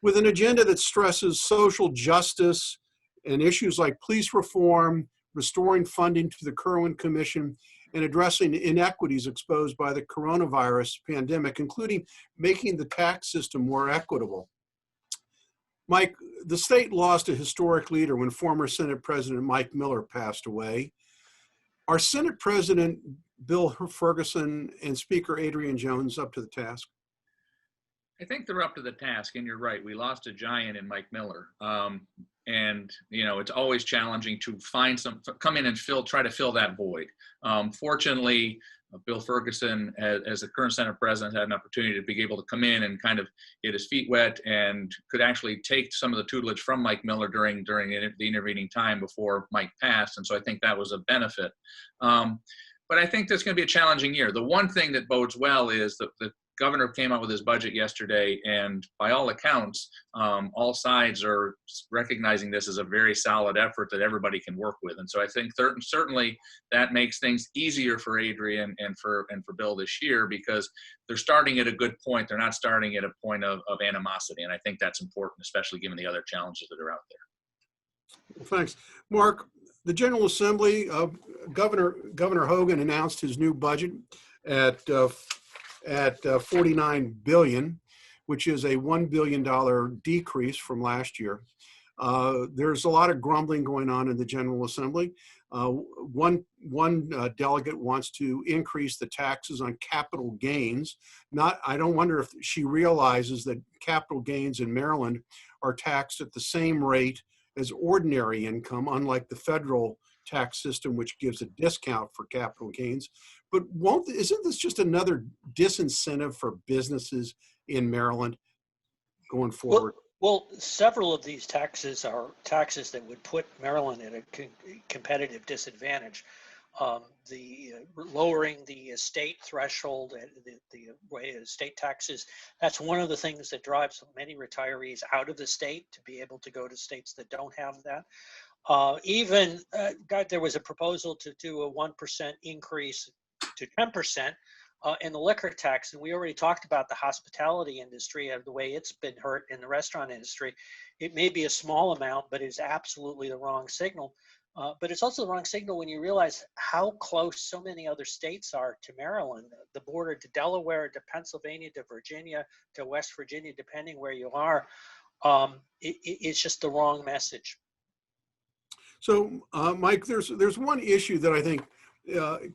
with an agenda that stresses social justice and issues like police reform, restoring funding to the Kirwan Commission, and addressing inequities exposed by the coronavirus pandemic, including making the tax system more equitable. Mike, the state lost a historic leader when former Senate President Mike Miller passed away. Are Senate President Bill Ferguson and Speaker Adrian Jones up to the task? I think they're up to the task, and you're right. We lost a giant in Mike Miller. And, you know, it's always challenging to find come in and try to fill that void. Fortunately, Bill Ferguson, as the current Senate President, had an opportunity to be able to come in and kind of get his feet wet and could actually take some of the tutelage from Mike Miller during the intervening time before Mike passed. And so I think that was a benefit. But I think that's going to be a challenging year. The one thing that bodes well is that the governor came out with his budget yesterday, and by all accounts, all sides are recognizing this as a very solid effort that everybody can work with. And so I think certainly that makes things easier for Adrian and for Bill this year, because they're starting at a good point. They're not starting at a point of animosity. And I think that's important, especially given the other challenges that are out there. Well, thanks. Mark, the General Assembly, Governor Hogan announced his new budget at $49 billion, which is a $1 billion decrease from last year. There's a lot of grumbling going on in the General Assembly. One delegate wants to increase the taxes on capital gains. I don't wonder if she realizes that capital gains in Maryland are taxed at the same rate as ordinary income, unlike the federal tax system, which gives a discount for capital gains. But isn't this just another disincentive for businesses in Maryland going forward? Well, several of these taxes are taxes that would put Maryland at a competitive disadvantage. Lowering the estate threshold, the way estate taxes, that's one of the things that drives many retirees out of the state to be able to go to states that don't have that. There was a proposal to do a 1% increase to 10% in the liquor tax. And we already talked about the hospitality industry, the way it's been hurt in the restaurant industry. It may be a small amount, but it's absolutely the wrong signal. But it's also the wrong signal when you realize how close so many other states are to Maryland, the border to Delaware, to Pennsylvania, to Virginia, to West Virginia, depending where you are. It's just the wrong message. So, Mike, there's one issue that I think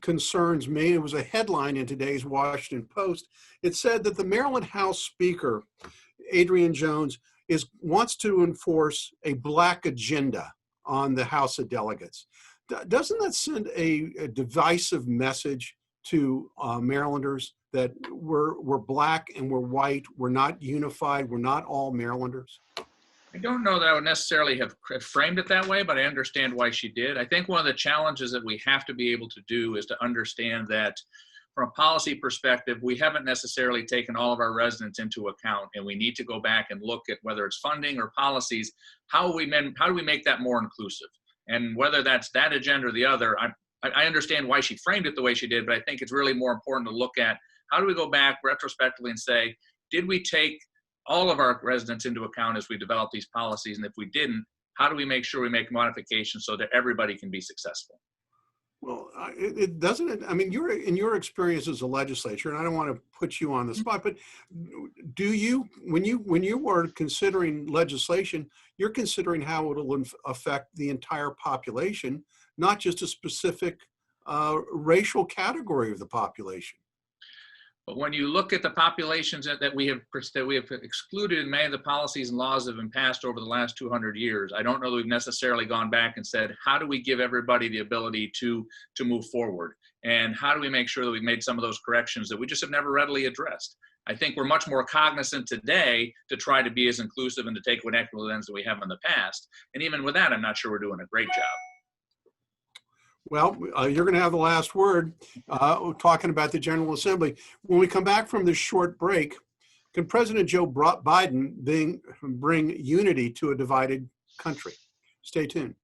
concerns me. It was a headline in today's Washington Post. It said that the Maryland House Speaker, Adrian Jones, wants to enforce a black agenda on the House of Delegates. Doesn't that send a divisive message to Marylanders that we're black and we're white, we're not unified, we're not all Marylanders? I don't know that I would necessarily have framed it that way, but I understand why she did. I think one of the challenges that we have to be able to do is to understand that from a policy perspective, we haven't necessarily taken all of our residents into account, and we need to go back and look at whether it's funding or policies, how do we make that more inclusive? And whether that's that agenda or the other, I understand why she framed it the way she did, but I think it's really more important to look at how do we go back retrospectively and say, did we take all of our residents into account as we develop these policies? And if we didn't, how do we make sure we make modifications so that everybody can be successful? Well, it doesn't. I mean, in your experience as a legislature, and I don't want to put you on the spot, but do you, when you are considering legislation, you're considering how it'll affect the entire population, not just a specific racial category of the population? But when you look at the populations that we have excluded in many of the policies and laws that have been passed over the last 200 years, I don't know that we've necessarily gone back and said, how do we give everybody the ability to move forward? And how do we make sure that we've made some of those corrections that we just have never readily addressed? I think we're much more cognizant today to try to be as inclusive and to take an equitable lens that we have in the past. And even with that, I'm not sure we're doing a great job. Well, you're going to have the last word talking about the General Assembly. When we come back from this short break, can President Joe Biden bring unity to a divided country? Stay tuned.